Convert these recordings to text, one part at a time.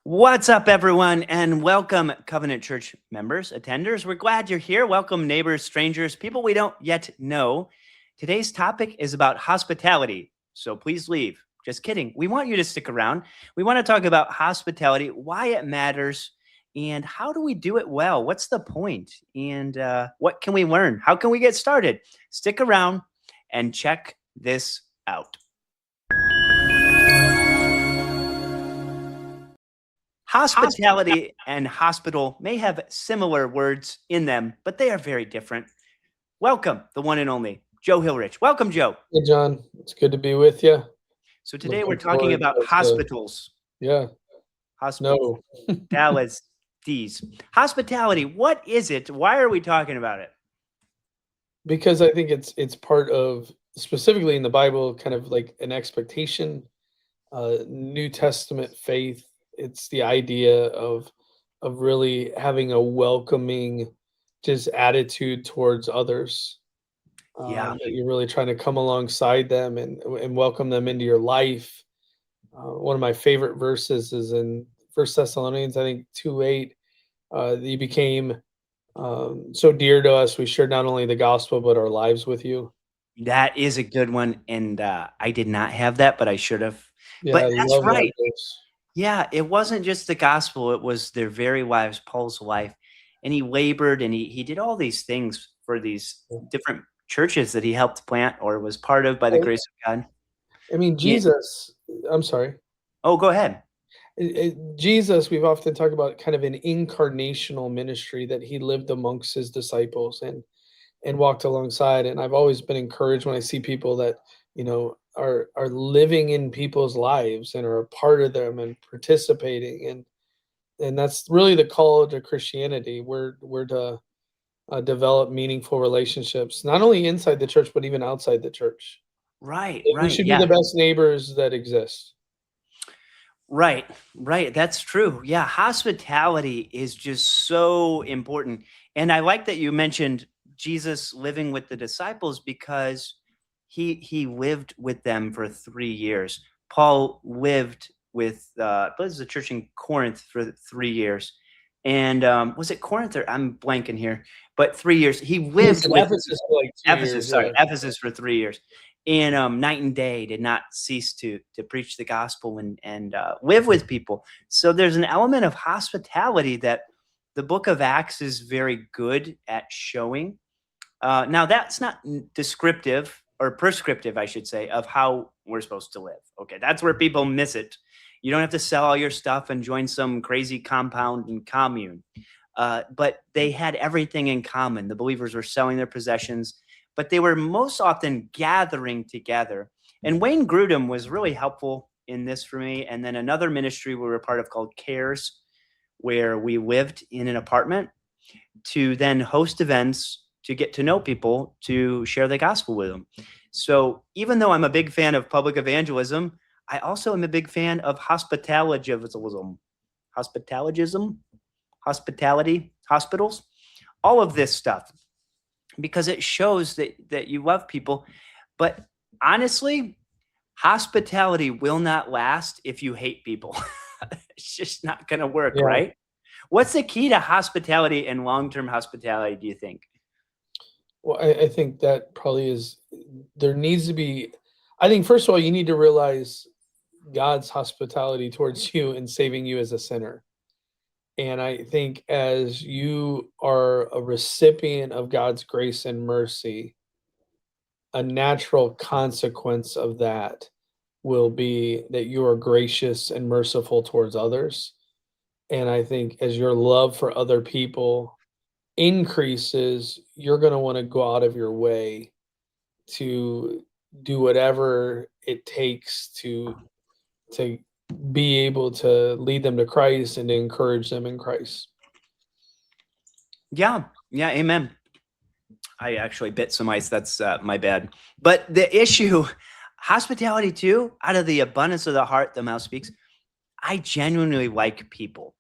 What's up, everyone, and welcome, Covenant Church members, attenders. We're glad you're here. Welcome, neighbors, strangers, people we don't yet know. Today's topic is about hospitality, so please leave. Just kidding. We want you to stick around. We want to talk about hospitality, why it matters, and how do we do it well? What's the point? And what can we learn? How can we get started? Stick around and check this out. Hospitality and hospital may have similar words in them, but they are very different. Welcome, the one and only Joe Hillrich. Welcome, Joe. Hey, John. It's good to be with you. So today we're Looking talking forward about hospitals. yeah, Hospitals. no. Hospitality, what is it? Why are we talking about it? Because I think it's part of, specifically in the Bible, kind of like an expectation, New Testament faith. It's the idea of really having a welcoming just attitude towards others. Yeah, That you're really trying to come alongside them and welcome them into your life. One of my favorite verses is in First Thessalonians, I think 2:8. You became so dear to us. We shared not only the gospel but our lives with you. that is a good one. And I did not have that, but I should have. Yeah, But I that's love that right. verse. Yeah, it wasn't just the gospel, it was their very lives, Paul's life. And he labored and he did all these things for these different churches that he helped plant or was part of by the I, grace of God. I mean, Yeah. Jesus. I'm sorry. Oh, go ahead. Jesus, we've often talked about kind of an incarnational ministry that he lived amongst his disciples and walked alongside. And I've always been encouraged when I see people that are living in people's lives and are a part of them and participating, and that's really the call to Christianity. We're to develop meaningful relationships, not only inside the church but even outside the church. Right, We right. should be Yeah. the best neighbors that exist. Right, right. That's true. Yeah, hospitality is just so important. And I like that you mentioned Jesus living with the disciples because he lived with them for 3 years. Paul lived with what is the church in Corinth for 3 years. And was it Corinth or I'm blanking here, but 3 years. He He was lived in with Ephesus for like 2 years. Sorry, Yeah. Ephesus for 3 years. And night and day did not cease to preach the gospel and live with people. So there's an element of hospitality that the book of Acts is very good at showing. Now that's not descriptive or prescriptive, I should say, of how we're supposed to live. Okay, that's where people miss it. You don't have to sell all your stuff and join some crazy compound and commune. But they had everything in common. The believers were selling their possessions, but they were most often gathering together. And Wayne Grudem was really helpful in this for me. And then another ministry we were a part of called Cares, where we lived in an apartment to then host events to get to know people, to share the gospel with them. So even though I'm a big fan of public evangelism, I also am a big fan of hospitalitism, hospitalitism, hospitality, hospitals, all of this stuff, because it shows that you love people. But honestly, hospitality will not last if you hate people. It's just not going to work, Yeah. right? What's the key to hospitality and long-term hospitality, do you think? Well, I think that probably is, there needs to be, I think, first of all, you need to realize God's hospitality towards you and saving you as a sinner. And I think as you are a recipient of God's grace and mercy, a natural consequence of that will be that you are gracious and merciful towards others. And I think as your love for other people increases, you're going to want to go out of your way to do whatever it takes to be able to lead them to Christ and to encourage them in Christ. Yeah, yeah, amen. I actually bit some ice. That's my bad. But the issue, hospitality too, out of the abundance of the heart, the mouth speaks. I genuinely like people.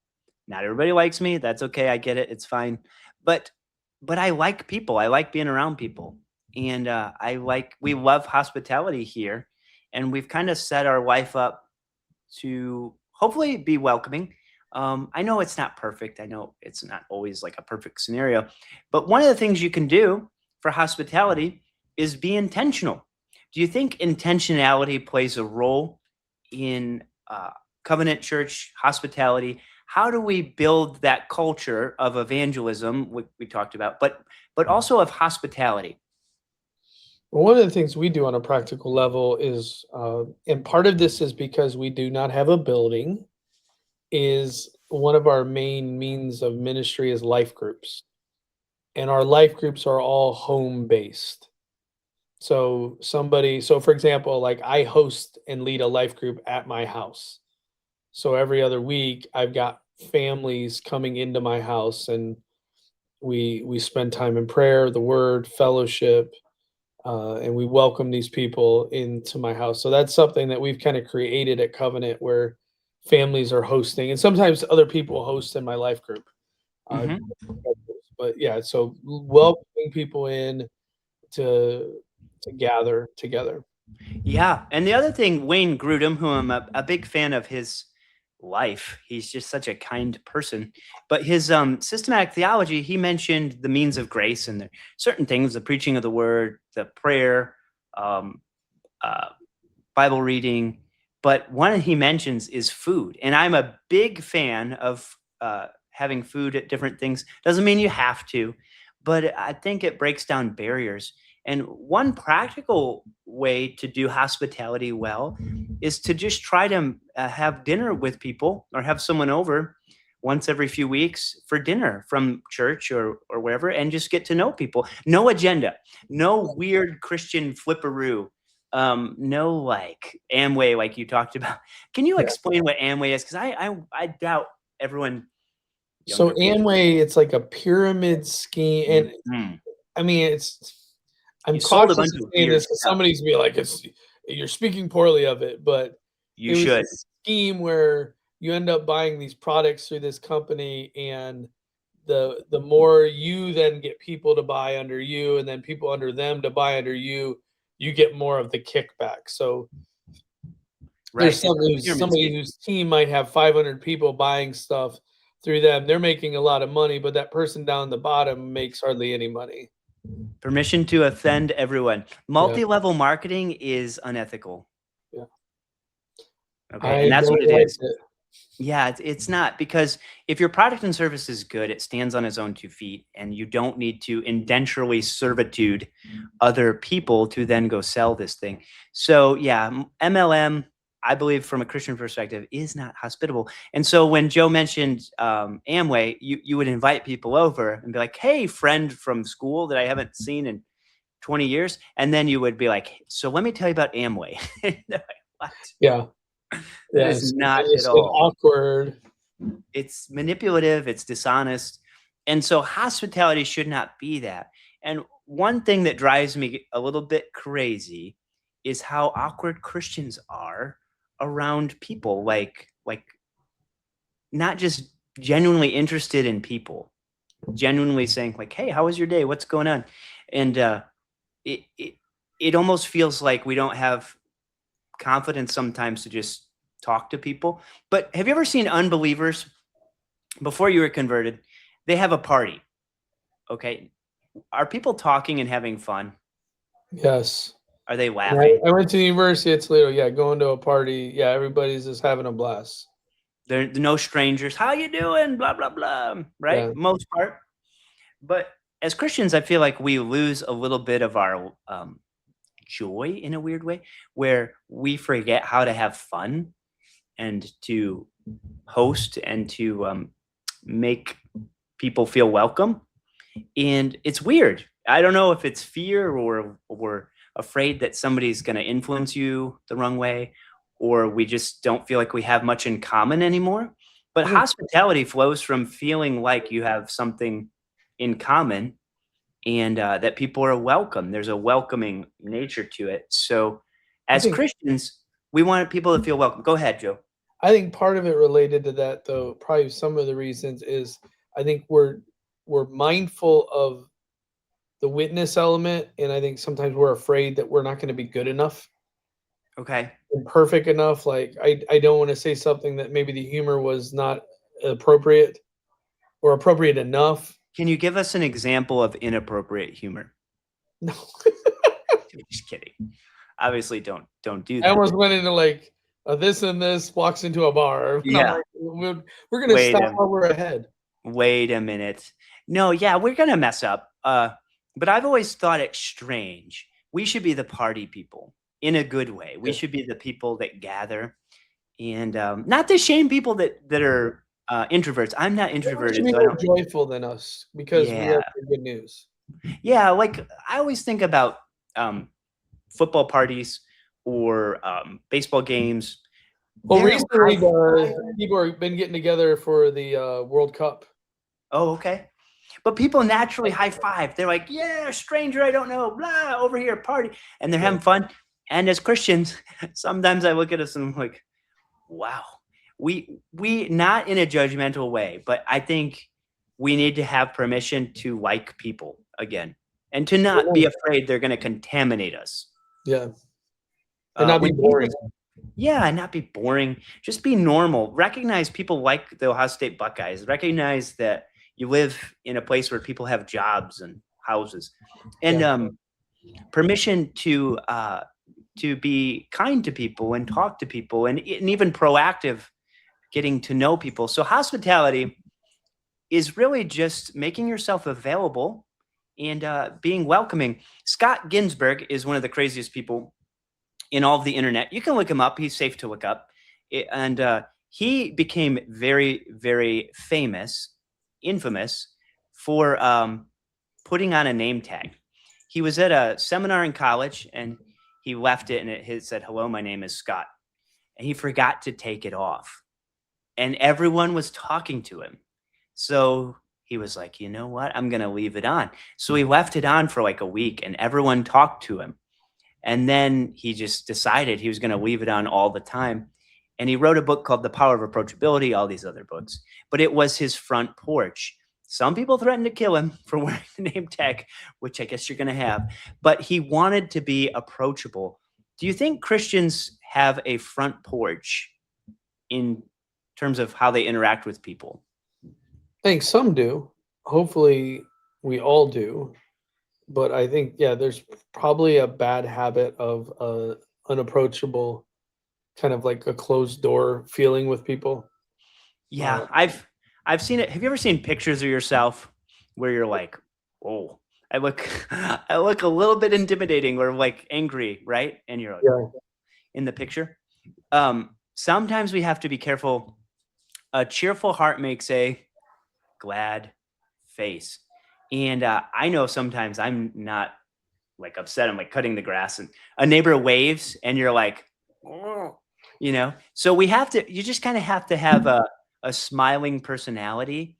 Not everybody likes me. That's okay. I get it. It's fine. But but I like people. I like being around people. And we love hospitality here. And we've kind of set our life up to hopefully be welcoming. I know it's not perfect. I know it's not always like a perfect scenario, but one of the things you can do for hospitality is be intentional. Do you think intentionality plays a role in Covenant Church hospitality? How do we build that culture of evangelism we talked about, but also of hospitality? Well, one of the things we do on a practical level is, and part of this is because we do not have a building, is one of our main means of ministry is life groups. And our life groups are all home based. So for example, like I host and lead a life group at my house. So every other week I've got families coming into my house, and we spend time in prayer, the word, fellowship, and we welcome these people into my house. So that's something that we've kind of created at Covenant, where families are hosting, and sometimes other people host in my life group. Uh, Hmm. but yeah, so welcoming people in to gather together. Yeah, and the other thing, Wayne Grudem, who I'm a big fan of his life, he's just such a kind person. But his systematic theology, he mentioned the means of grace and the certain things, the preaching of the word, the prayer, um, uh, Bible reading, but one he mentions is food. And I'm a big fan of having food at different things. Doesn't mean you have to, but I think it breaks down barriers. And one practical way to do hospitality well is to just try to have dinner with people or have someone over once every few weeks for dinner from church or wherever, and just get to know people. No agenda, no weird Christian flipperoo, no, like Amway, like you talked about. Can you Yeah. explain what Amway is? Because I doubt everyone, So younger people. Amway, it's like a pyramid scheme, and Mhm. I mean, I'm You sold a cautious bunch of of saying weird this because stuff. somebody's be like, "It's you're speaking poorly of it," but You it was should. a scheme where you end up buying these products through this company, and the more you then get people to buy under you, and then people under them to buy under you, you get more of the kickback. So Right. It's a pyramid somebody scheme. whose team might have 500 people buying stuff through them. They're making a lot of money, but that person down the bottom makes hardly any money. Permission to offend everyone. Yeah, Multi-level marketing is unethical. yeah. Okay. And I that's what don't it like is. it. Yeah, it's not, because if your product and service is good, it stands on its own 2 feet, and you don't need to indenturely servitude other people to then go sell this thing. So yeah, MLM, I believe from a Christian perspective, is not hospitable. And so when Joe mentioned Amway, you would invite people over and be like, "Hey, friend from school that I haven't seen in 20 years," and then you would be like, "So let me tell you about Amway." And they're like, "What?" Yeah, That yeah. is It's, not at it's all. awkward. It's manipulative, it's dishonest. And so hospitality should not be that. And one thing that drives me a little bit crazy is how awkward Christians are around people, like not just genuinely interested in people, genuinely saying like, "Hey, how was your day? What's going on?" And it, it it almost feels like we don't have confidence sometimes to just talk to people. But have you ever seen unbelievers before you were converted? They have a party. Okay. Are people talking and having fun? Yes. Are they Yeah, laughing? I went to the University of Toledo. Yeah, going to a party. Yeah, everybody's just having a blast. They're no strangers. How you doing? Blah blah blah. Right? Yeah, Most part. But as Christians, I feel like we lose a little bit of our joy in a weird way, where we forget how to have fun and to host and to make people feel welcome. And it's weird. I don't know if it's fear or we're afraid that somebody's going to influence you the wrong way, or we just don't feel like we have much in common anymore. But I think hospitality flows from feeling like you have something in common, and that people are welcome. There's a welcoming nature to it. So, I as think Christians, we want people to feel welcome. Go ahead, Joe. I think part of it related to that, though, probably some of the reasons is I think we're mindful of the witness element, and I think sometimes we're afraid that we're not going to be good enough. Okay. imperfect enough. Like I don't want to say something that maybe the humor was not appropriate or appropriate enough. Can you give us an example of inappropriate humor? No, Just kidding. Obviously, don't do I that. almost went into like this and this walks into a bar, and I'm Yeah. like, we're gonna Wait stop a while we're ahead. wait a minute. No, yeah, we're gonna mess up. But I've always thought it strange. We should be the party people in a good way. We Yeah. should be the people that gather and not to shame people that are introverts. I'm not Everyone should introverted, be so I more don't. joyful than us because we Yeah, have some good news. yeah. Like I always think about um, football parties or baseball games. Well, They're recently high five. the people have been getting together for the World Cup. Oh, okay. But people naturally high five. They're like, "Yeah, stranger I don't know, blah, over here, party," and they're Yeah. having fun. And as Christians, sometimes I look at us and I'm like, "Wow, we not in a judgmental way, but I think we need to have permission to like people again, and to not be afraid they're going to contaminate us. Yeah, and not be When boring. Jesus, yeah, and not be boring. Just be normal. Recognize people like the Ohio State Buckeyes. Recognize that you live in a place where people have jobs and houses, and Yeah. permission to be kind to people and talk to people, and even proactive getting to know people. So hospitality is really just making yourself available and being welcoming. Scott Ginsburg is one of the craziest people in all of the internet. You can look him up. He's safe to look up. And he became very, very famous, infamous for putting on a name tag. He was at a seminar in college and he left it and it said, "Hello, my name is Scott." And he forgot to take it off. And everyone was talking to him. So he was like, "You know what? I'm going to leave it on." So he left it on for like a week and everyone talked to him. And then he just decided he was going to leave it on all the time. And he wrote a book called The Power of Approachability, all these other books. But it was his front porch. Some people threatened to kill him for wearing the name tag, which I guess you're going to have. But he wanted to be approachable. Do you think Christians have a front porch in terms of how they interact with people? I think some do. Hopefully, we all do. But I think, yeah, there's probably a bad habit of unapproachable, kind of like a closed door feeling with people. Uh, Yeah, I've seen it. Have you ever seen pictures of yourself where you're like, "Oh, I look I look a little bit intimidating or like angry," right? And you're like, yeah, in the picture. Sometimes we have to be careful. A cheerful heart makes a glad face. And I know sometimes I'm not like upset. I'm like cutting the grass and a neighbor waves and you're like, "Oh," So you just kind of have to have a smiling personality,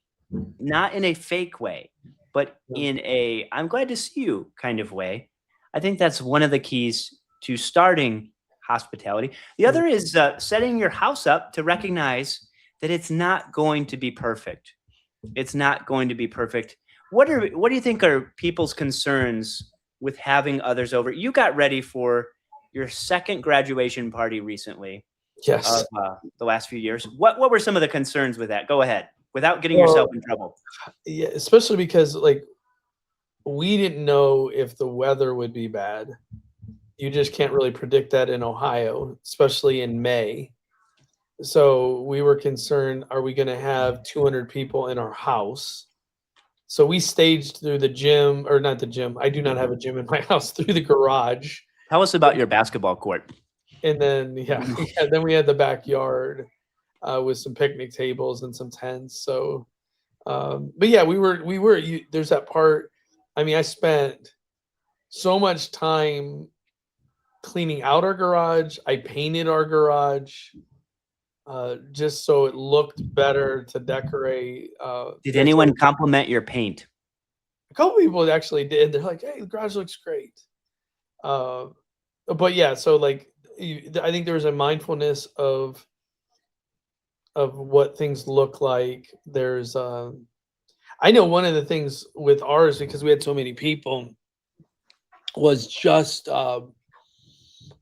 not in a fake way, but yeah, in a I'm glad to see you kind of way. I think that's one of the keys to starting hospitality. The yeah. other is setting your house up to recognize that it's not going to be perfect. It's not going to be perfect. What do you think are people's concerns with having others over? You got ready for your second graduation party recently of Yes. the last few years. What were some of the concerns with that? Go ahead, without getting yourself Well, in trouble. yeah, especially because like we didn't know if the weather would be bad. You just can't really predict that in Ohio, especially in May. So we were concerned, are we going to have 200 people in our house? So we staged through the gym, or not the gym. I do not have a gym in my house, through the garage. Tell us about your basketball court. And then, yeah, yeah, then we had the backyard with some picnic tables and some tents. So, but yeah, there's that part. I mean, I spent so much time cleaning out our garage. I painted our garage just so it looked better to decorate. Did There's anyone compliment your paint? a couple people actually did. They're like, "Hey, the garage looks great." Uh, but yeah, so like, I think there was a mindfulness of what things look like. There's, I know one of the things with ours because we had so many people was just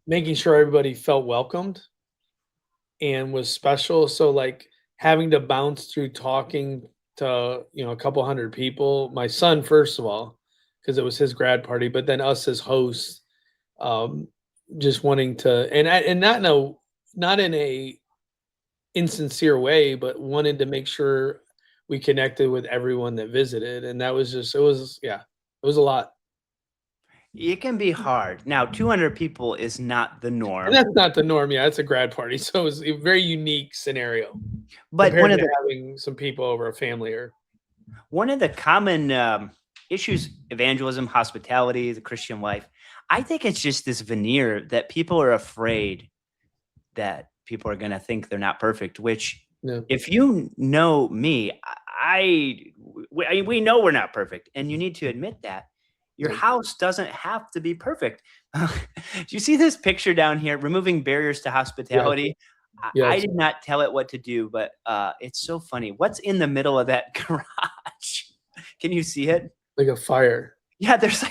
making sure everybody felt welcomed and was special. So like having to bounce through talking to, a couple hundred people, my son first of all, because it was his grad party, but then us as hosts, um, just wanting to, and not in a insincere way, but wanted to make sure we connected with everyone that visited, and that was just, it was a lot. It can be hard. Now, 200 people is not the And norm, that's not the norm. Yeah, it's a grad party, so it was a very unique scenario but compared to having some people over, a family or one of the common issues, evangelism, hospitality, the Christian life, I think it's just this veneer that people are afraid that people are going to think they're not perfect, which yeah, if you know me, we know we're not perfect, and you need to admit that. Your yeah, house doesn't have to be perfect. Do you see this picture down here, removing barriers to yeah, hospitality? I yes, did not tell it what to do, but it's so funny. What's in the middle of that garage? Can you see it? like a fire. Yeah, there's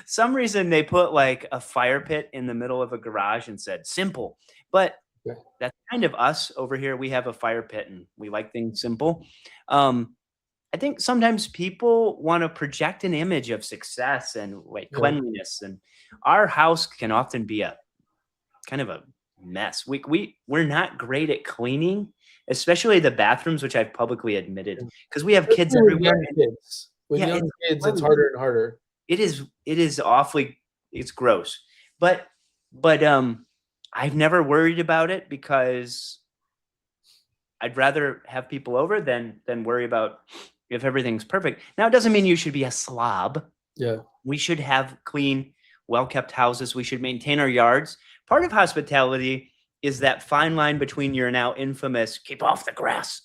some reason they put like a fire pit in the middle of a garage and said simple. But Yeah, that's kind of us over here. We have a fire pit and we like things simple. Um, I think sometimes people want to project an image of success and like yeah, cleanliness, and our house can often be a kind of a mess. We're not great at cleaning, especially the bathrooms, which I've publicly admitted, yeah. because we have kids Especially with everywhere. young kids. With Yeah, young it's kids, it's gross. harder and harder. It is awfully it's gross. But I've never worried about it because I'd rather have people over than worry about if everything's perfect. Now, it doesn't mean you should be a slob. Yeah, We should have clean, well-kept houses. We should maintain our yards. Part of hospitality is that fine line between your now infamous "keep off the grass,"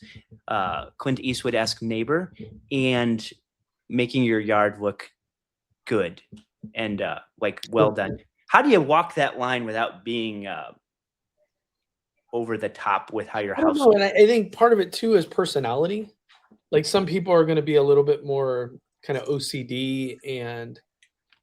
Clint Eastwood-esque neighbor, and making your yard look good and like well good done. point. How do you walk that line without being over the top with how your I don't house know, and looks? I think part of it too is personality. Like some people are going to be a little bit more kind of OCD and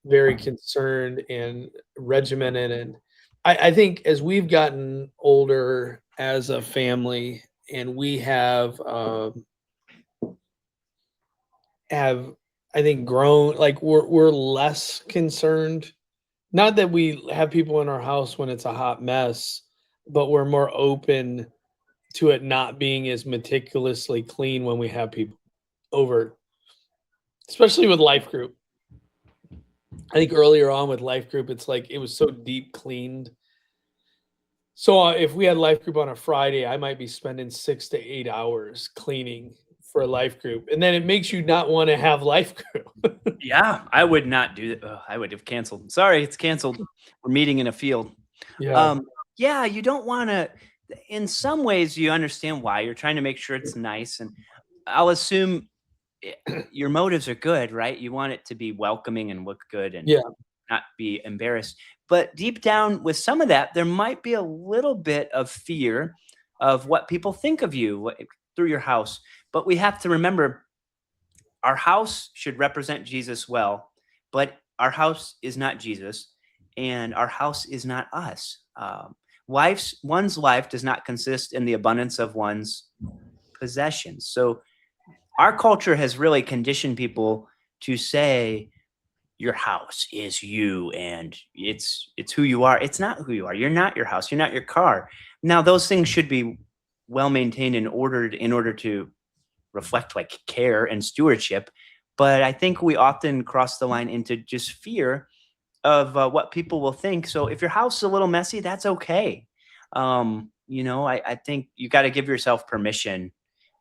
very concerned and regimented, and I think as we've gotten older as a family and we have I think grown, like we're less concerned. Not that we have people in our house when it's a hot mess, but we're more open to it not being as meticulously clean when we have people over, especially with life group. I think earlier on with life group, it's like it was so deep cleaned. So if we had life group on a Friday, I might be spending 6 to 8 hours cleaning for a life group, and then it makes you not want to have life group. Yeah, I would not do that. Ugh, I would have canceled. Sorry, it's canceled. We're meeting in a field. Yeah, Um, yeah, you don't want to. In some ways, you understand why you're trying to make sure it's nice, and I'll assume your motives are good, right? You want it to be welcoming and look good, and yeah, not be embarrassed. But deep down, with some of that, there might be a little bit of fear of what people think of you through your house. But we have to remember our house should represent Jesus well, but our house is not Jesus, and our house is not us. One's life does not consist in the abundance of one's possessions. So our culture has really conditioned people to say your house is you and it's who you are. It's not who you are. You're not your house. You're not your car. Now those things should be well maintained and ordered in order to reflect like care and stewardship. But I think we often cross the line into just fear of what people will think. So if your house is a little messy, that's okay. I think you got to give yourself permission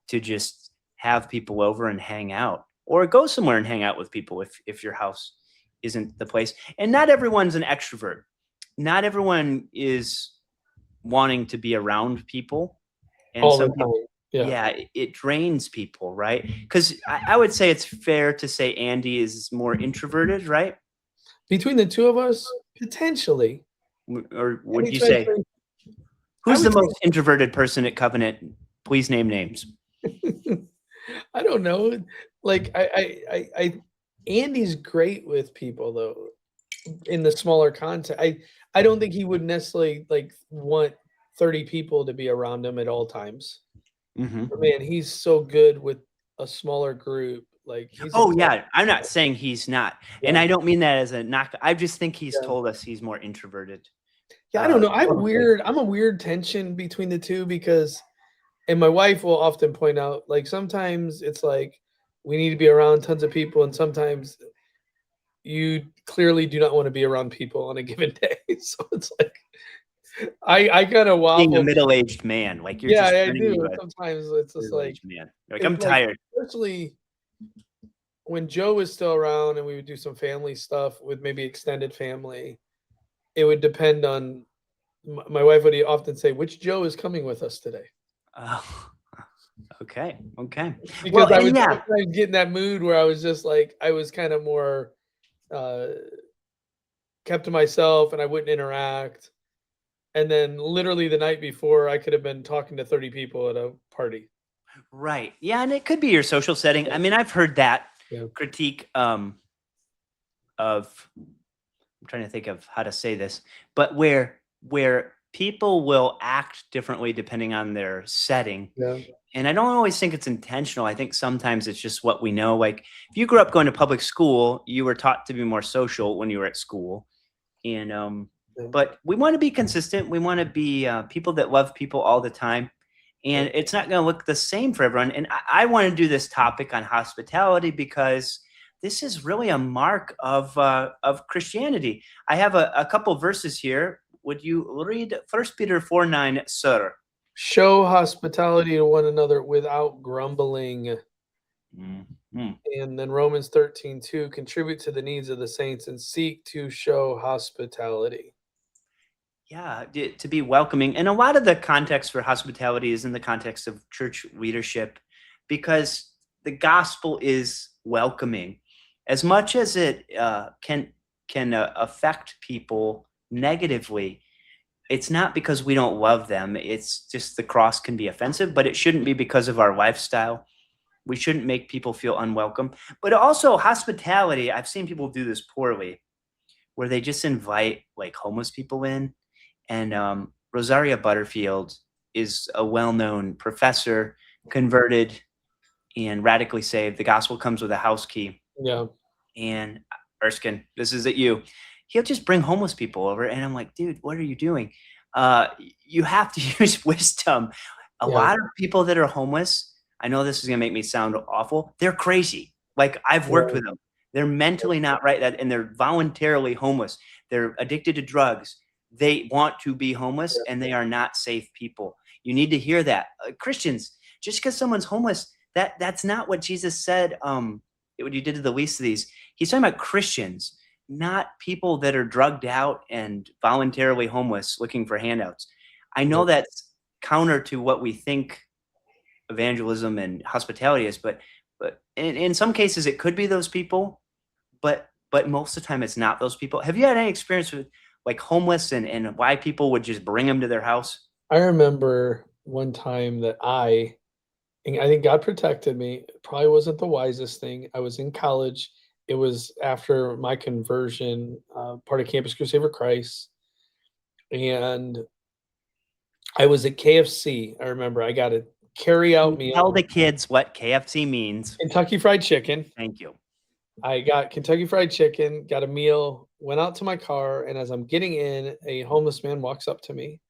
to just have people over and hang out, or go somewhere and hang out with people if your house isn't the place. And not everyone's an extrovert. Not everyone is wanting to be around people, and all the some people, time. Yeah, yeah, it drains people, right? Because I would say it's fair to say Andy is more introverted, right? between the two of us, potentially. Or would you Anytime, say I who's the would most introverted person at Covenant? Please name names. say, I don't know. Like Andy's great with people though in the smaller context. I don't think he would necessarily like want 30 people to be around him at all times. Hmm. But man, he's so good with a smaller group. Like he's Oh excited. yeah, I'm not saying he's not, and Yeah. I don't mean that as a knock. I just think he's Yeah. told us he's more introverted. Yeah, I don't know. Probably. I'm a weird tension between the two because and my wife will often point out like sometimes it's like we need to be around tons of people and sometimes you clearly do not want to be around people on a given day. So it's like I kind of Being a waffle. middle-aged man, like you're Yeah, just I turning into do. a Sometimes it's just like middle-aged man. You're like, I'm it's like tired. especially when Joe was still around and we would do some family stuff with maybe extended family. It would depend on my wife would often say, "Which Joe is coming with us today?" Oh, okay, okay. Because Well, I and would yeah, sometimes get in that mood where I was just like I was kind of more uh, kept to myself and I wouldn't interact. And then literally the night before, I could have been talking to 30 people at a party. right. Yeah, and it could be your social setting. Yeah, I mean, I've heard that yeah, critique of I'm trying to think of how to say this, but where people will act differently depending on their setting. yeah, And I don't always think it's intentional. I think sometimes it's just what we know. Like if you grew up going to public school, you were taught to be more social when you were at school. And yeah, but we want to be consistent. We want to be people that love people all the time. yeah. And it's not going to look the same for everyone. And I want to do this topic on hospitality because this is really a mark of Christianity. I have a couple verses here. Would you read 1 Peter 4:9, sir? Show hospitality to one another without grumbling. Mhm. And then Romans 13:2, contribute to the needs of the saints and seek to show hospitality. Yeah, to be welcoming. And a lot of the context for hospitality is in the context of church leadership because the gospel is welcoming. As much as it can affect people negatively, it's not because we don't love them. It's just the cross can be offensive, but it shouldn't be because of our lifestyle. We shouldn't make people feel unwelcome. But also hospitality, I've seen people do this poorly, where they just invite like homeless people in and Rosaria Butterfield is a well known professor, converted and radically saved. The gospel comes with a house key. Yeah, And Erskine, this is at you. He'll just bring homeless people over. And I'm like, dude, what are you doing? You have to use wisdom. A yeah, lot of people that are homeless, I know this is going to make me sound awful. They're crazy. Like I've worked yeah, with them. They're mentally not right. And they're voluntarily homeless. They're addicted to drugs. They want to be homeless yeah, and they are not safe people. You need to hear that. Christians, just because someone's homeless, that's not what Jesus said. What you did to the least of these. He's talking about Christians, not people that are drugged out and voluntarily homeless looking for handouts. I yeah. know that's counter to what we think evangelism and hospitality is, but in some cases it could be those people, but most of the time it's not those people. Have you had any experience with like homeless and why people would just bring them to their house? I remember one time that and I think God protected me. It probably wasn't the wisest thing. I was in college. It was after my conversion, part of Campus Crusade for Christ, and I was at KFC. I remember I got a carry-out Tell meal, the kids what KFC means. Kentucky Fried Chicken. Thank you. I got Kentucky Fried Chicken, got a meal, went out to my car, and as I'm getting in, a homeless man walks up to me,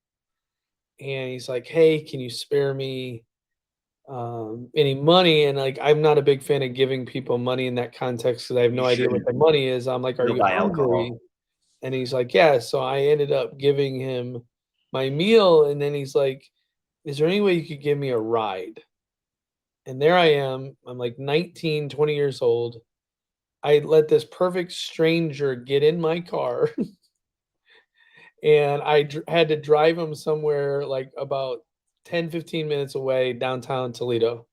and he's like, "Hey, can you spare me any money?" And like, I'm not a big fan of giving people money in that context because I have You no idea what shouldn't. the money is. I'm like, "Are You'll you buy hungry?" alcohol. And he's like, "Yeah." So I ended up giving him my meal, and then he's like, "Is there any way you could give me a ride?" And there I am. I'm like 19, 20 years old. I let this perfect stranger get in my car and had to drive him somewhere like about 10, 15 minutes away downtown Toledo.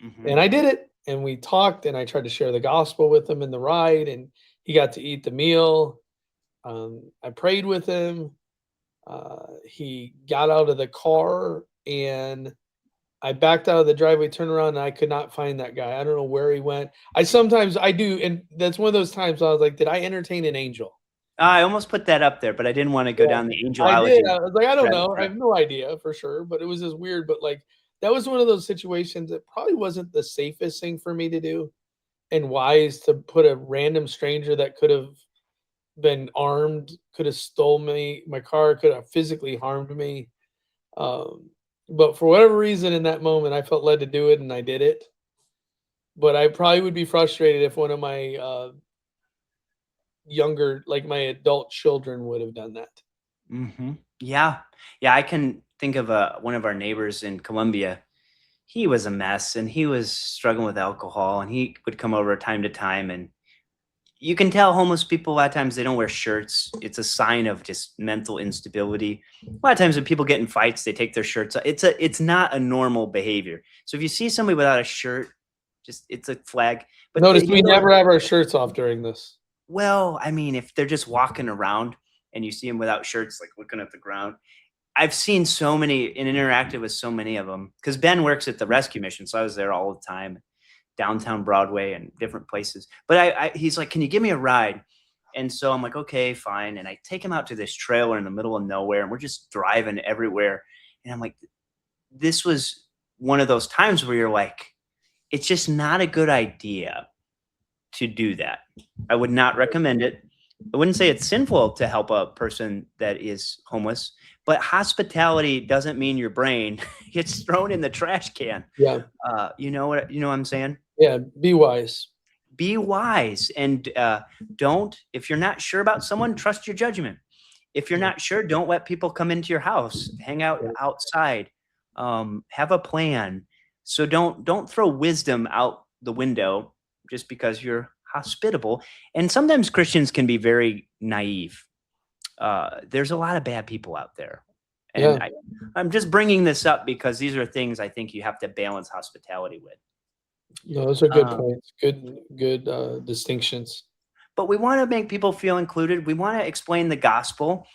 Hmm. And I did it. And we talked, and I tried to share the gospel with him in the ride, and he got to eat the meal. I prayed with him. He got out of the car, and I backed out of the driveway, turned around, and I could not find that guy. I don't know where he went. I sometimes I do, and that's one of those times I was like, did I entertain an angel? I almost put that up there, but I didn't want to go Yeah, down the I did. angelology I was like, I don't rabbit know. I trail. have no idea for sure, but it was just weird. But like, that was one of those situations that probably wasn't the safest thing for me to do and wise to put a random stranger that could have been armed, could have stole me, my car, could have physically harmed me. Um, but for whatever reason in that moment, I felt led to do it and I did it. But I probably would be frustrated if one of my younger, like my adult children would have done that. Yeah. Yeah, I can think of one of our neighbors in Colombia. He was a mess and he was struggling with alcohol and he would come over time to time, and you can tell homeless people a lot of times they don't wear shirts. It's a sign of just mental instability. A lot of times when people get in fights, they take their shirts off. It's not a normal behavior. So if you see somebody without a shirt, just it's a flag. But Notice you we know what? never have our shirts off during this. Well, I mean, if they're just walking around and you see them without shirts, like looking at the ground, I've seen so many and interacted with so many of them because Ben works at the rescue mission, so I was there all the time, downtown Broadway and different places. But he's like, "Can you give me a ride?" And so I'm like, "Okay, fine." And I take him out to this trailer in the middle of nowhere, and we're just driving everywhere. And I'm like, this was one of those times where you're like, it's just not a good idea to do that. I would not recommend it. I wouldn't say it's sinful to help a person that is homeless, but hospitality doesn't mean your brain gets thrown in the trash can. Yeah. You know what I'm saying? Yeah. Be wise. Be wise and don't. If you're not sure about someone, trust your judgment. If you're Yeah. not sure, don't let people come into your house. Hang out Yeah. outside. Have a plan. So don't throw wisdom out the window just because you're hospitable. And sometimes Christians can be very naive. There's a lot of bad people out there, and Yeah. I'm just bringing this up because these are things I think you have to balance hospitality with. No, those are good Um, points. Good distinctions. but we want to make people feel included. We want to explain the gospel.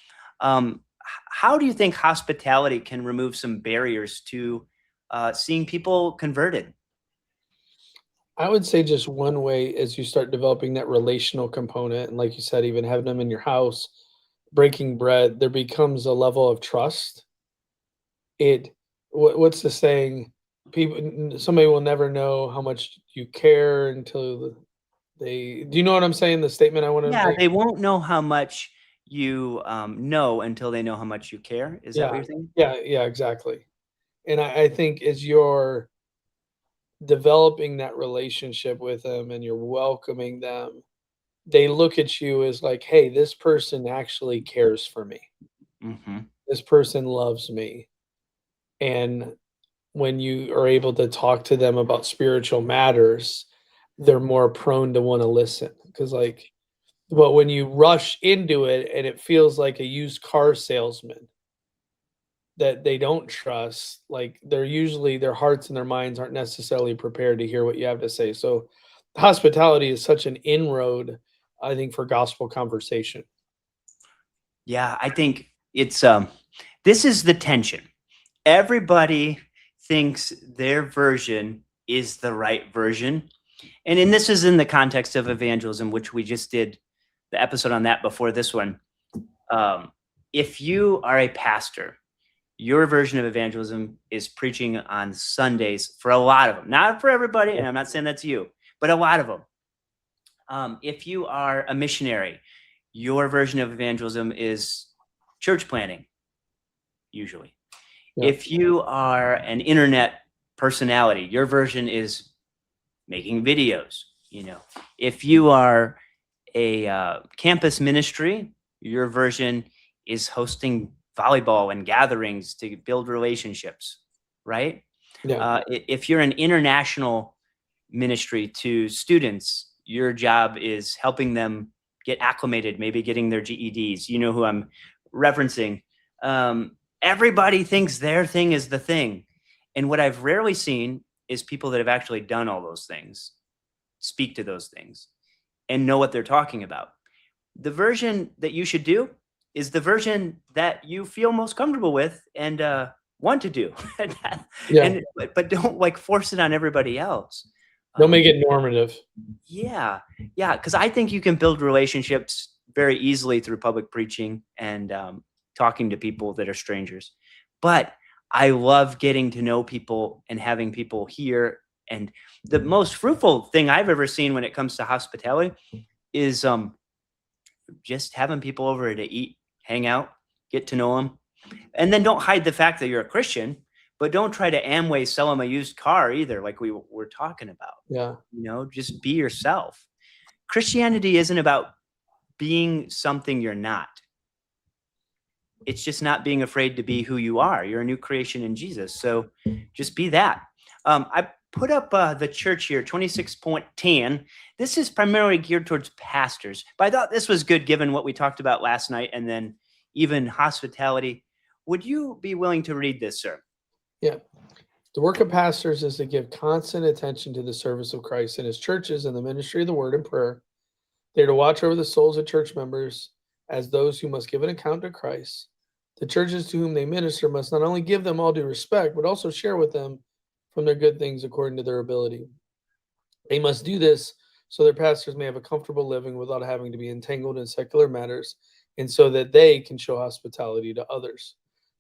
How do you think hospitality can remove some barriers to seeing people converted? I would say just one way as you start developing that relational component, and like you said, even having them in your house, breaking bread, there becomes a level of trust. It what's the saying? Somebody will never know how much you care until they. Do you know what I'm saying? The statement I want to Yeah, make. they won't know how much you know until they know how much you care. Is that what Yeah, you're thinking? yeah, exactly. And I think as you're developing that relationship with them and you're welcoming them, they look at you as like, hey, this person actually cares for me. Hmm. This person loves me. And when you are able to talk to them about spiritual matters, they're more prone to want to listen. Because, like, but when you rush into it and it feels like a used car salesman that they don't trust, like, they're usually their hearts and their minds aren't necessarily prepared to hear what you have to say. So, hospitality is such an inroad, I think, for gospel conversation. Yeah, I think it's this is the tension. Everybody thinks their version is the right version. And this is in the context of evangelism, which we just did the episode on that before this one. Um, if you are a pastor, your version of evangelism is preaching on Sundays for a lot of them, not for everybody. And I'm not saying that's you, but a lot of them. If you are a missionary, your version of evangelism is church planting, usually. Yeah, If you are an internet personality, your version is making videos. If you are a campus ministry, your version is hosting volleyball and gatherings to build relationships, right? yeah, If you're an international ministry to students, your job is helping them get acclimated, maybe getting their GEDs. You know who I'm referencing. Everybody thinks their thing is the thing. And what I've rarely seen is people that have actually done all those things speak to those things and know what they're talking about. The version that you should do is the version that you feel most comfortable with and want to do, yeah. but don't like force it on everybody else. Don't make Um, it normative. yeah, yeah, because I think you can build relationships very easily through public preaching and talking to people that are strangers. But I love getting to know people and having people here. And the most fruitful thing I've ever seen when it comes to hospitality is just having people over to eat, hang out, get to know them. And then don't hide the fact that you're a Christian, but don't try to Amway sell them a used car either, like we were talking about. Yeah. Just be yourself. Christianity isn't about being something you're not. It's just not being afraid to be who you are. You're a new creation in Jesus. So just be that. I put up the church here, 26.10. This is primarily geared towards pastors, but I thought this was good given what we talked about last night and then even hospitality. Would you be willing to read this, sir? Yeah. The work of pastors is to give constant attention to the service of Christ in his churches and the ministry of the word and prayer. They're to watch over the souls of church members as those who must give an account to Christ. The churches to whom they minister must not only give them all due respect, but also share with them from their good things according to their ability. They must do this so their pastors may have a comfortable living without having to be entangled in secular matters, and so that they can show hospitality to others.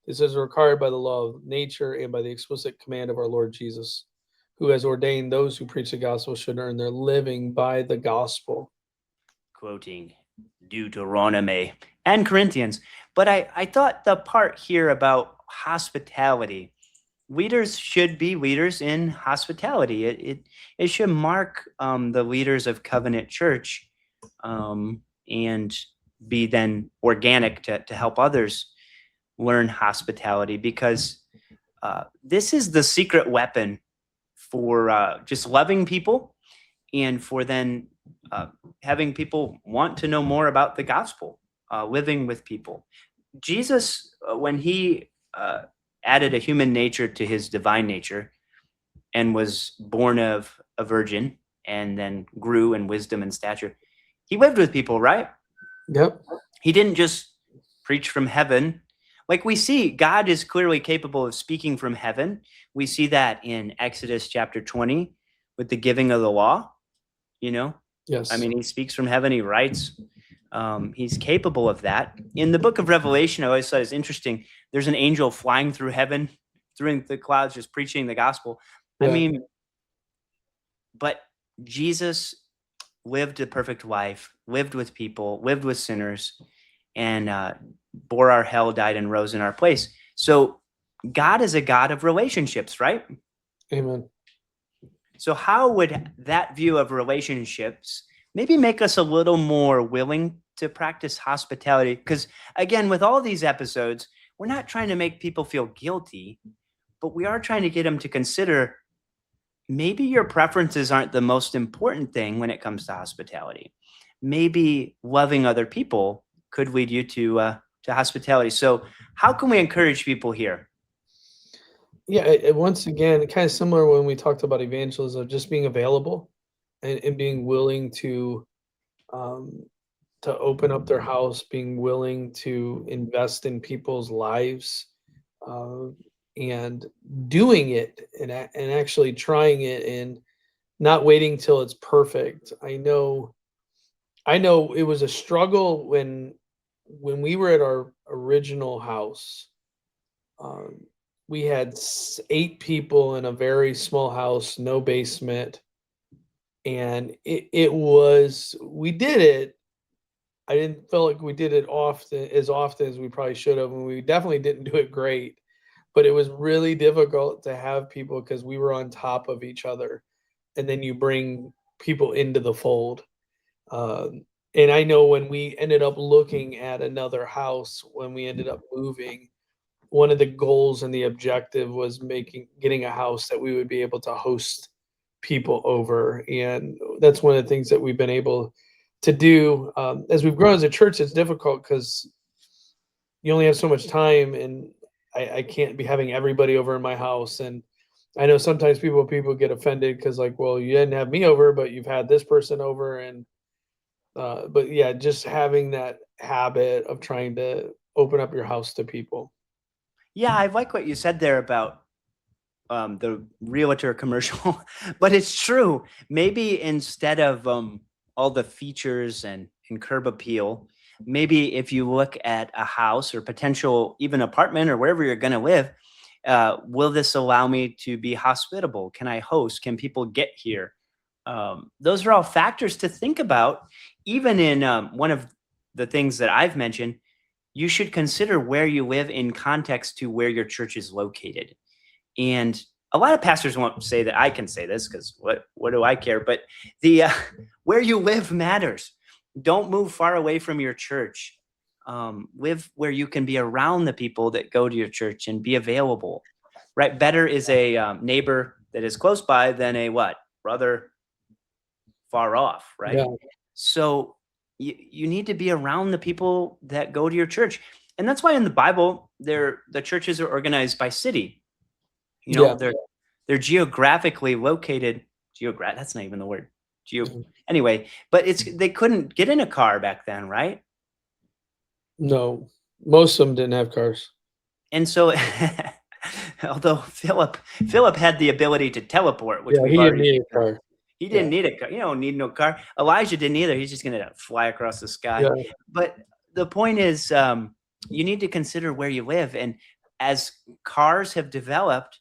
This is required by the law of nature and by the explicit command of our Lord Jesus, who has ordained those who preach the gospel should earn their living by the gospel. Quoting Deuteronomy and Corinthians. But I thought the part here about hospitality, leaders should be leaders in hospitality. It should mark the leaders of Covenant Church and be then organic to help others learn hospitality, because this is the secret weapon for just loving people and for then having people want to know more about the gospel, living with people. Jesus, when he added a human nature to his divine nature and was born of a virgin and then grew in wisdom and stature, he lived with people, right? Yep. He didn't just preach from heaven. Like we see, God is clearly capable of speaking from heaven. We see that in Exodus chapter 20 with the giving of the law. Yes. I mean, he speaks from heaven, he writes. He's capable of that. In the book of Revelation, I always thought it's interesting. There's an angel flying through heaven, through the clouds, just preaching the gospel. Yeah. I mean, but Jesus lived a perfect life, lived with people, lived with sinners, and bore our hell, died, and rose in our place. So God is a God of relationships, right? Amen. So how would that view of relationships maybe make us a little more willing to practice hospitality? Because again, with all these episodes, we're not trying to make people feel guilty, but we are trying to get them to consider maybe your preferences aren't the most important thing when it comes to hospitality. Maybe loving other people could lead you to hospitality. So how can we encourage people here? Yeah, once again, kind of similar when we talked about evangelism, just being available and being willing to open up their house, being willing to invest in people's lives, and doing it and actually trying it and not waiting till it's perfect. I know it was a struggle when we were at our original house. We had 8 people in a very small house, no basement, and we did it. I didn't feel like we did it as often as we probably should have, and we definitely didn't do it great. But it was really difficult to have people because we were on top of each other, and then you bring people into the fold. And I know when we ended up looking at another house, when we ended up moving, one of the goals and the objective was getting a house that we would be able to host people over. And that's one of the things that we've been able to do. As we've grown as a church, it's difficult because you only have so much time, and I can't be having everybody over in my house. And I know sometimes people get offended because, like, well, you didn't have me over, but you've had this person over. And but yeah, just having that habit of trying to open up your house to people. Yeah, I like what you said there about the realtor commercial, but it's true. Maybe instead of all the features and curb appeal, Maybe if you look at a house or potential even apartment or wherever you're going to live, will this allow me to be hospitable? Can I host? Can people get here? Those are all factors to think about. Even in one of the things that I've mentioned, you should consider where you live in context to where your church is located. And a lot of pastors won't say that I can say this because what do I care? But the where you live matters. Don't move far away from your church. Live where you can be around the people that go to your church and be available. Right? Better is a neighbor that is close by than a what brother far off. Right? Yeah. So you need to be around the people that go to your church, and that's why in the Bible, the churches are organized by city. Yeah. They're geographically located. That's not even the word. Mhm. Anyway, but they couldn't get in a car back then, right? No, most of them didn't have cars. And so, although Philip had the ability to teleport, which Yeah, we've he didn't already need seen, a car. he Yeah, didn't need a car. You don't need no car. Elijah didn't either. He's just gonna fly across the sky. yeah, But the point is, you need to consider where you live, and as cars have developed,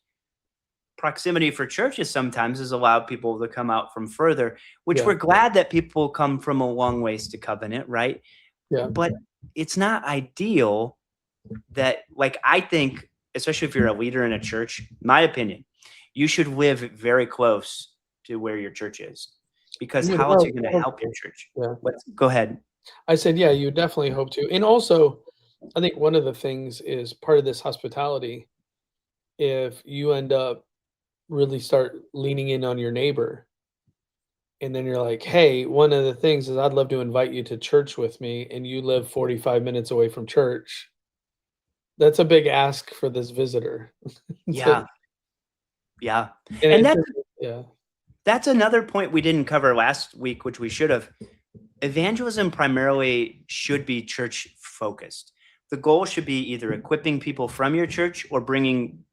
proximity for churches sometimes has allowed people to come out from further, which yeah, we're glad that people come from a long ways to Covenant, right? yeah. But it's not ideal that, like, I think, especially if you're a leader in a church, my opinion, you should live very close to where your church is, because You would how else are you going to hope help your to. church? Yeah. Go ahead. I said, yeah, you definitely hope to. And also, I think one of the things is part of this hospitality, if you end up really start leaning in on your neighbor, and then you're like, hey, one of the things is I'd love to invite you to church with me, and you live 45 minutes away from church. That's a big ask for this visitor. Yeah, yeah. And And it's yeah, that's another point we didn't cover last week, which we should have. Evangelism primarily should be church focused. The goal should be either equipping people from your church or bringing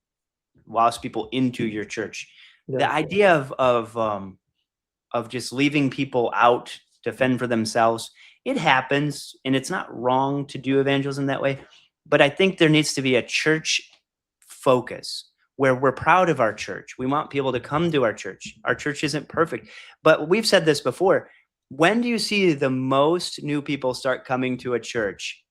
lost people into your church. yeah, The idea of just leaving people out to fend for themselves, it happens, and it's not wrong to do evangelism that way. But I think there needs to be a church focus where we're proud of our church. We want people to come to our church. Our church isn't perfect, but we've said this before. When do you see the most new people start coming to a church?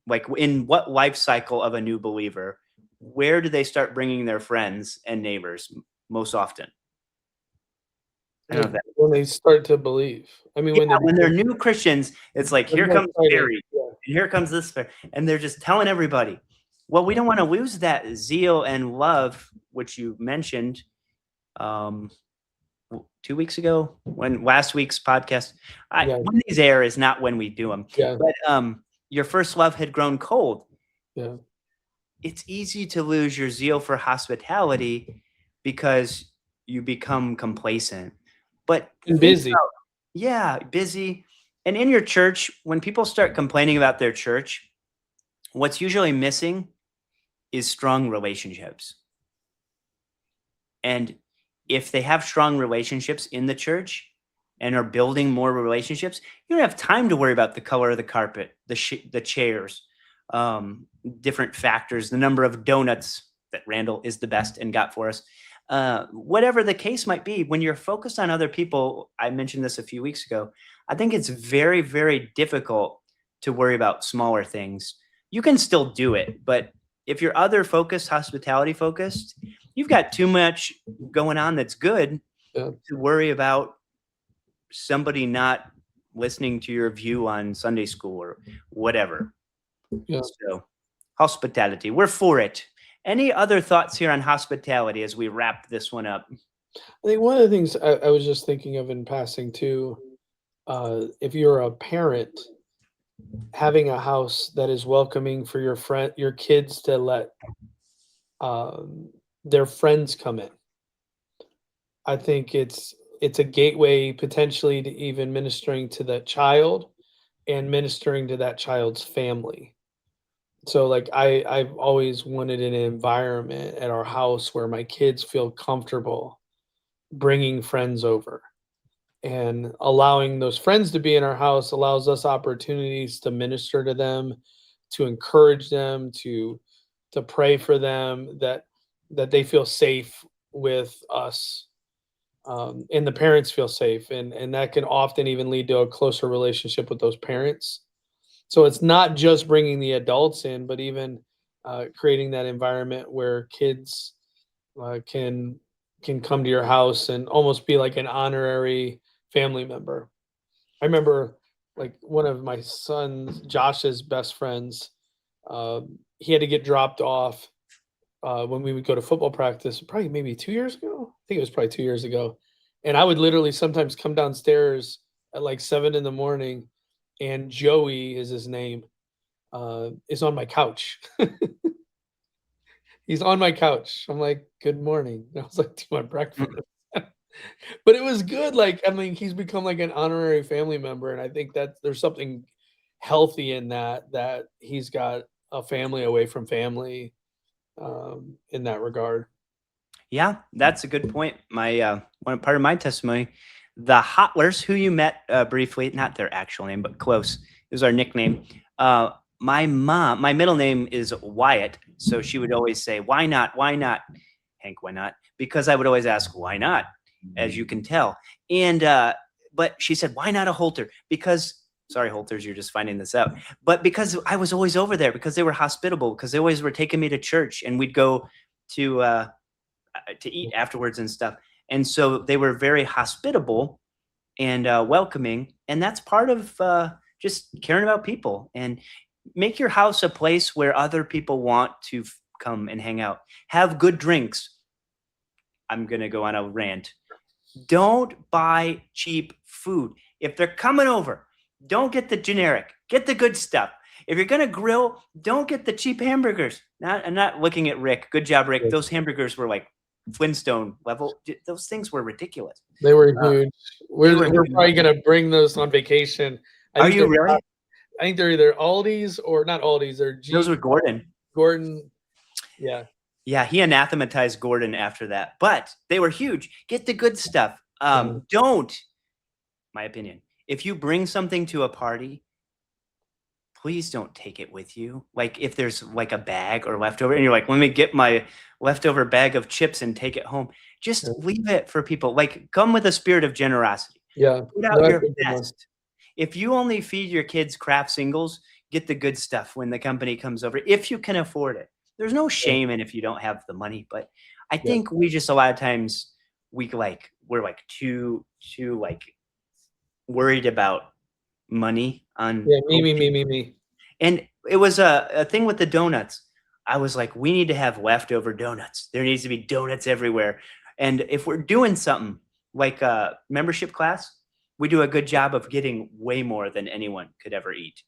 Like, in what life cycle of a new believer? Where do they start bringing their friends and neighbors most often? I don't know if that, when they start to believe. I mean, yeah, when they when they're new Christians, it's like, they're here more comes excited. Barry, Yeah, and here comes this, and they're just telling everybody. Well, we don't want to lose that zeal and love, which you mentioned, um, 2 weeks ago, when last week's podcast. yeah, When these air is not when we do them, yeah, but your first love had grown cold. yeah. It's easy to lose your zeal for hospitality because you become complacent. But And think busy. about, yeah, busy. And in your church, when people start complaining about their church, what's usually missing is strong relationships. And if they have strong relationships in the church and are building more relationships, you don't have time to worry about the color of the carpet, the chairs, different factors, the number of donuts that Randall is the best and got for us. Whatever the case might be, when you're focused on other people, I mentioned this a few weeks ago, I think it's very, very difficult to worry about smaller things. You can still do it, but if you're other focused, hospitality focused, you've got too much going on that's good Yeah, to worry about somebody not listening to your view on Sunday school or whatever. yeah. So, hospitality, we're for it. Any other thoughts here on hospitality as we wrap this one up? I think one of the things I was just thinking of in passing too, if you're a parent, having a house that is welcoming for your kids to let their friends come in. I think it's a gateway potentially to even ministering to that child and ministering to that child's family. So like I've always wanted an environment at our house where my kids feel comfortable bringing friends over. and allowing those friends to be in our house allows us opportunities to minister to them, to encourage them, to pray for them, that they feel safe with us, and the parents feel safe, and that can often even lead to a closer relationship with those parents. So it's not just bringing the adults in, but even creating that environment where kids can come to your house and almost be like an honorary family member. I remember, like, one of my son's Josh's best friends. He had to get dropped off when we would go to football practice, probably maybe 2 years ago. I think it was probably 2 years ago, and I would literally sometimes come downstairs at like 7 in the morning, and Joey is his name, is on my couch. He's on my couch. I'm like, "Good morning." And I was like, "Do you want breakfast?" Mm. But it was good, like, I mean, he's become like an honorary family member, and I think that there's something healthy in that, that he's got a family away from family, in that regard. Yeah, that's a good point. My one part of my testimony, the Hotlers, who you met briefly, not their actual name, but close, is our nickname. My mom, my middle name is Wyatt, so she would always say, "Why not? Why not, Hank? Why not?" Because I would always ask, "Why not?" As you can tell, and but she said, "Why not a Holter?" Because sorry, Holters, you're just finding this out. But because I was always over there, because they were hospitable, because they always were taking me to church, and we'd go to eat afterwards and stuff. And so they were very hospitable and welcoming. And that's part of just caring about people, and make your house a place where other people want to come and hang out. Have good drinks. I'm going to go on a rant. Don't buy cheap food. If they're coming over, don't get the generic. Get the good stuff. If you're gonna grill, don't get the cheap hamburgers. I'm not looking at Rick. Good job, Rick. Yes. Those hamburgers were like Flintstone level. Those things were ridiculous. They were Uh, huge. they We're were we're huge. probably gonna bring those on vacation. I Are think you they're really? I think they're either Aldi's or not Aldi's, they're Those were Gordon. Gordon. Yeah. Yeah, he anathematized Gordon after that, but they were huge. Get the good stuff. Yeah. Don't, my opinion, if you bring something to a party, please don't take it with you. Like if there's like a bag or leftover and you're like, let me get my leftover bag of chips and take it home. Yeah. Just leave it for people. Like come with a spirit of generosity. Yeah. Put No, out that's your a good one. best. If you only feed your kids Kraft singles, get the good stuff when the company comes over, if you can afford it. There's no Yeah. shame in if you don't have the money, but I Yeah. think we just a lot of times we're like too like worried about money on Yeah. Me. and it was a thing with the donuts. I was like, we need to have leftover donuts. There needs to be donuts everywhere. And if we're doing something like a membership class, we do a good job of getting way more than anyone could ever eat.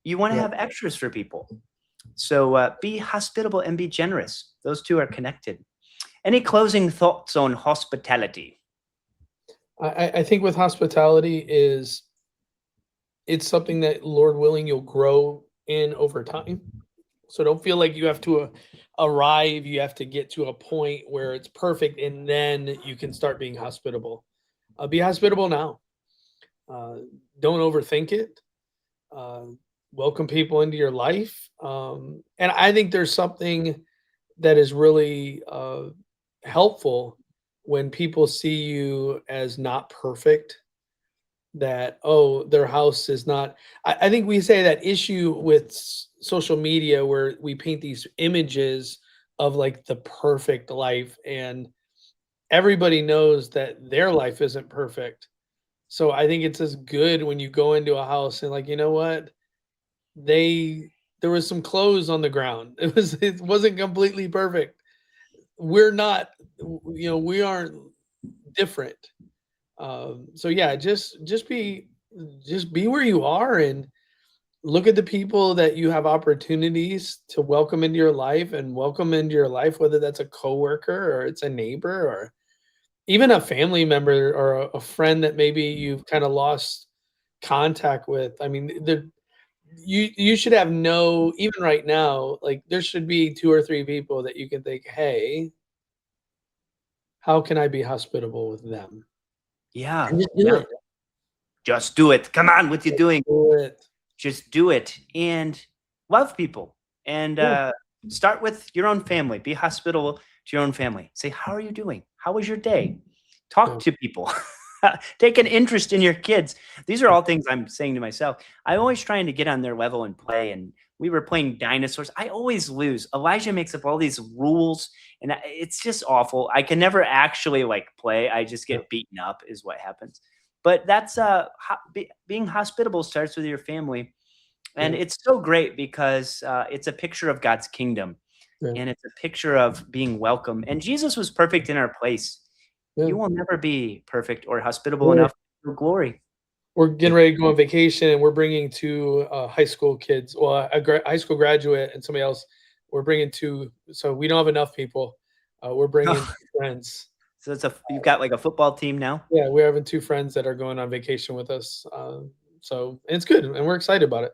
You want to Yeah. have extras for people. So be hospitable and be generous. Those two are connected. Any closing thoughts on hospitality? I think with hospitality is, it's something that, Lord willing, you'll grow in over time. So don't feel like you have to arrive, you have to get to a point where it's perfect and then you can start being hospitable. Be hospitable now. Uh, don't overthink it. Uh, Welcome people into your life. And I think there's something that is really helpful when people see you as not perfect, that, oh, their house is not. I think we say that issue with social media where we paint these images of like the perfect life, and everybody knows that their life isn't perfect. So I think it's as good when you go into a house and, like, you know what, they there was some clothes on the ground. It wasn't completely perfect. We're not, we aren't different. So yeah, just be where you are, and look at the people that you have opportunities to welcome into your life, and welcome into your life, whether that's a coworker or it's a neighbor or even a family member or a friend that maybe you've kind of lost contact with. I mean, you should have no, even right now, like there should be two or three people that you can think, hey, how can I be hospitable with them? Yeah. And just do Yeah. it. Just do it. Come on, what you doing? Do it. Just do it and love people. And Yeah. start with your own family. Be hospitable to your own family. Say, how are you doing? How was your day? Talk Yeah. to people. Take an interest in your kids. These are all things I'm saying to myself. I'm always trying to get on their level and play. And we were playing dinosaurs. I always lose. Elijah makes up all these rules, and it's just awful. I can never actually like play. I just Yeah. get beaten up, is what happens. But that's being hospitable starts with your family, and Yeah. it's so great because it's a picture of God's kingdom, Yeah. and it's a picture of being welcome. And Jesus was perfect in our place. Yeah. You will never be perfect or hospitable We're enough for glory. we're getting ready to go on vacation, and we're bringing 2 high school kids, well, a high school graduate and somebody else. We're bringing 2, so we don't have enough people. We're bringing 2 friends. So you've got like a football team now. Yeah, we're having 2 friends that are going on vacation with us. So and it's good, and we're excited about it.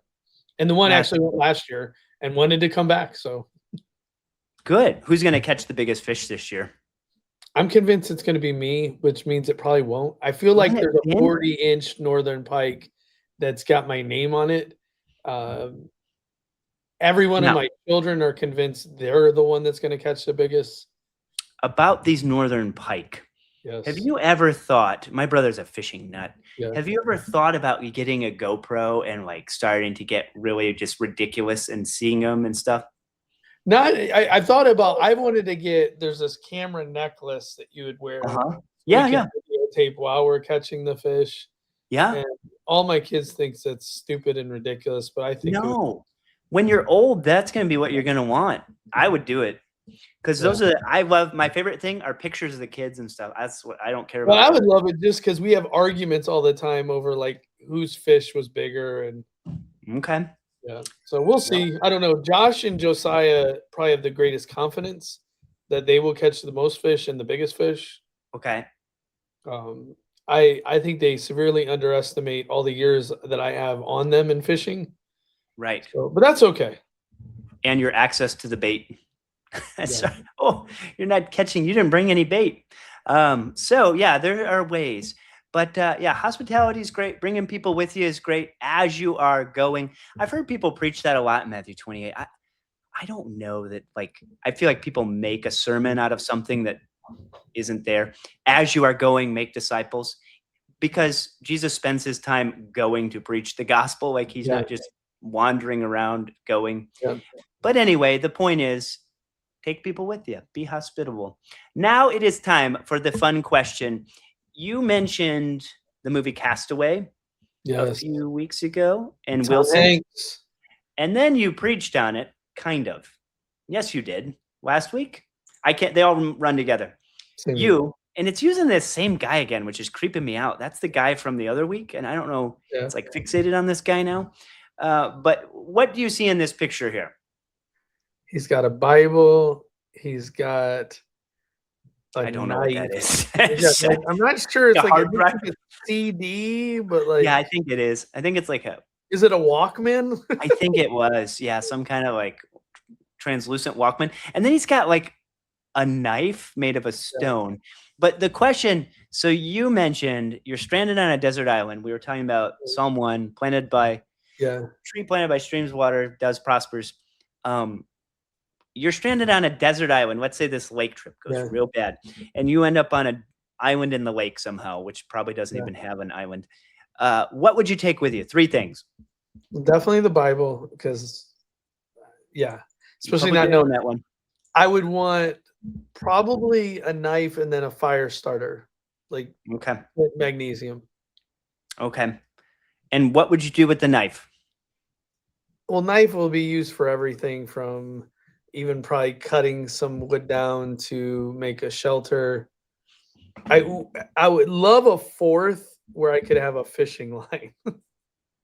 And the one That's actually went last year and wanted to come back. So good. Who's going to catch the biggest fish this year? I'm convinced it's going to be me, which means it probably won't. I feel Isn't like it there's a Ben? 40-inch northern pike that's got my name on it. Um, every one of Now, my children are convinced they're the one that's going to catch the biggest. about these northern pike. Have Yes. you ever thought, my brother's a fishing nut. Yeah. Have you ever thought about getting a GoPro and like starting to get really just ridiculous and seeing them and stuff? Not I thought about I wanted to get there's this camera necklace that you would wear. Uh-huh. We Yeah, can yeah, videotape while we're catching the fish. yeah. And all my kids thinks that's stupid and ridiculous, but I think it would. No. When you're old, that's gonna be what you're gonna want. I would do it. Because Yeah. those are I love my favorite thing are pictures of the kids and stuff. That's what I don't care Well, about I the would love it just because we have arguments all the time over, like, whose fish was bigger and Okay. yeah. So we'll Well, see. I don't know. Josh and Josiah probably have the greatest confidence that they will catch the most fish and the biggest fish. okay. Um, I think they severely underestimate all the years that I have on them in fishing. Right. So, but that's okay. And your access to the bait. Yeah. Sorry. Oh, you're not catching. You didn't bring any bait. So yeah, there are ways. But yeah, hospitality is great. Bringing people with you is great as you are going. I've heard people preach that a lot in Matthew 28. I don't know that, like, I feel like people make a sermon out of something that isn't there. As you are going, make disciples, because Jesus spends his time going to preach the gospel. Like he's Yeah. not just wandering around going. Yeah. But anyway, the point is, take people with you. Be hospitable. Now it is time for the fun question. You mentioned the movie Castaway a Yes. few weeks ago, and Tom Wilson, Hanks. and then you preached on it, kind of. Yes, you did. Last week? I can't, they all run together. Same here. You, and it's using this same guy again, which is creeping me out. That's the guy from the other week, and I don't know, Yeah. it's like fixated on this guy now. But what do you see in this picture here? He's got a Bible. He's got a I don't know what that knife. is. Yeah, like, I'm not sure. It's A like hard it looks like a CD, but like, Yeah, I think it is. I think it's like is it a Walkman? I think it was, yeah, some kind of like translucent Walkman. And then he's got like a knife made of a stone. But the question, so you mentioned you're stranded on a desert island. We were talking about Psalm 1, planted by Yeah. tree planted by streams of water, does prospers. You're stranded on a desert island. Let's say this lake trip goes Yeah. real bad, and you end up on an island in the lake somehow, which probably doesn't Yeah. even have an island. What would you take with you? 3 things. Definitely the Bible, because yeah, especially Probably not didn't knowing. own that one. I would want probably a knife and then a fire starter, like Okay. with magnesium. Okay. And what would you do with the knife? Well, knife will be used for everything from even probably cutting some wood down to make a shelter. I would love a fourth where I could have a fishing line.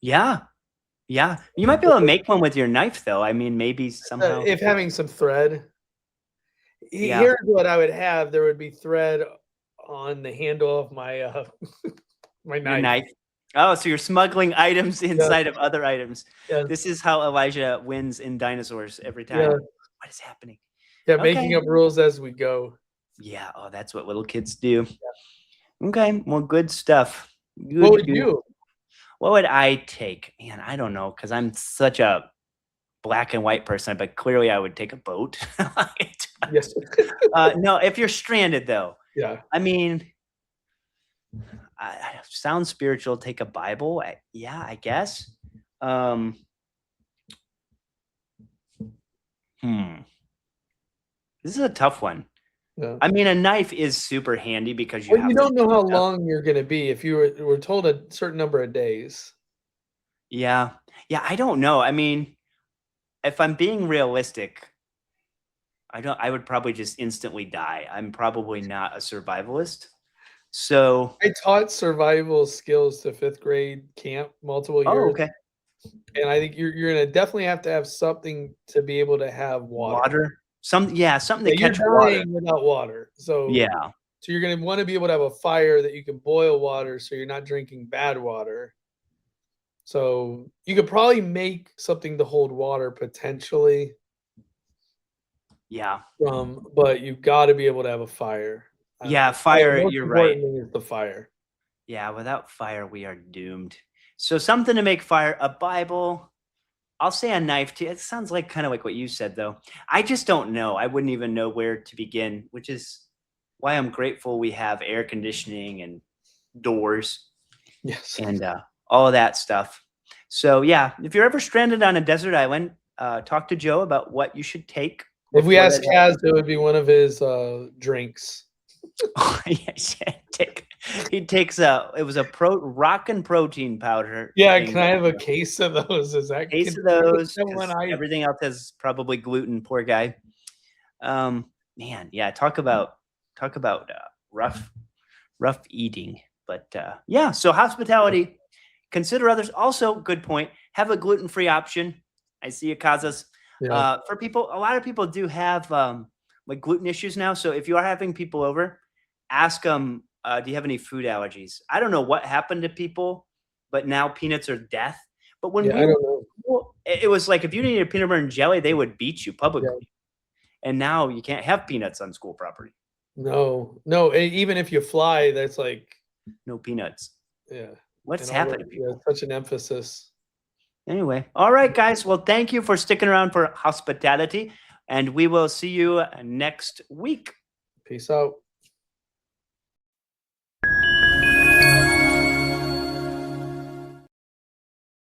Yeah. Yeah. You might be able to make one with your knife, though. I mean, maybe somehow. If having some thread. Yeah. Here's what I would have. There would be thread on the handle of my my Your knife. knife. Oh, so you're smuggling items inside of other items. Yeah. This is how Elijah wins in dinosaurs every time. Yeah. What is happening? Yeah, Okay. making up rules as we go. Yeah. Oh, that's what little kids do. Okay, well, good stuff. What Good, would good. you? What would I take? Man, I don't know, because I'm such a black and white person, but clearly I would take a boat. Yes. No, if you're stranded, though, Yeah. I mean, sounds spiritual. Take a Bible. Yeah, I guess. Um, hmm. This is a tough one. Yeah. I mean, a knife is super handy because you Well, you have to don't know chop how it up. long you're gonna be if you were told a certain number of days. Yeah. Yeah, I don't know. I mean, if I'm being realistic, I would probably just instantly die. I'm probably not a survivalist. So, I taught survival skills to 5th grade camp multiple oh, years, okay. and I think you're gonna definitely have to have something to be able to have water. Water. Something to Yeah, you're catch water. dying without water, Yeah. so you're gonna wanna be able to have a fire that you can boil water so you're not drinking bad water. So, you could probably make something to hold water potentially Yeah. but you've gotta be able to have a fire. Yeah, The fire, most you're right. important thing is the fire. Yeah, without fire, we are doomed. So something to make fire, a Bible. I'll say a knife too. It sounds like kind of like what you said, though. I just don't know. I wouldn't even know where to begin, which is why I'm grateful we have air conditioning and doors Yes. and all of that stuff. So yeah, if you're ever stranded on a desert island, talk to Joe about what you should take If we before ask that Kaz, happens. it would be one of his, drinks. Yes, he takes it was a rockin' protein powder Yeah, thing can I have a case of those? Is that case of considered those someone because I everything else has probably gluten. Poor guy. Man, yeah. Talk about rough eating. But yeah, so hospitality. Consider others. Also, good point. Have a gluten-free option. I see you, Kazas. Yeah, For people, a lot of people do have like gluten issues now. So if you are having people over, ask them, do you have any food allergies? I don't know what happened to people, but now peanuts are death. But when yeah, we I were don't know. well, it was like if you needed peanut butter and jelly, they would beat you Yeah, publicly. And now you can't have peanuts on school property. no, no, even if you fly, that's like No peanuts. yeah, What's and all happened the to yeah, people? such an emphasis. Anyway, all right, guys. Well, thank you for sticking around for hospitality, and we will see you next week. Peace out.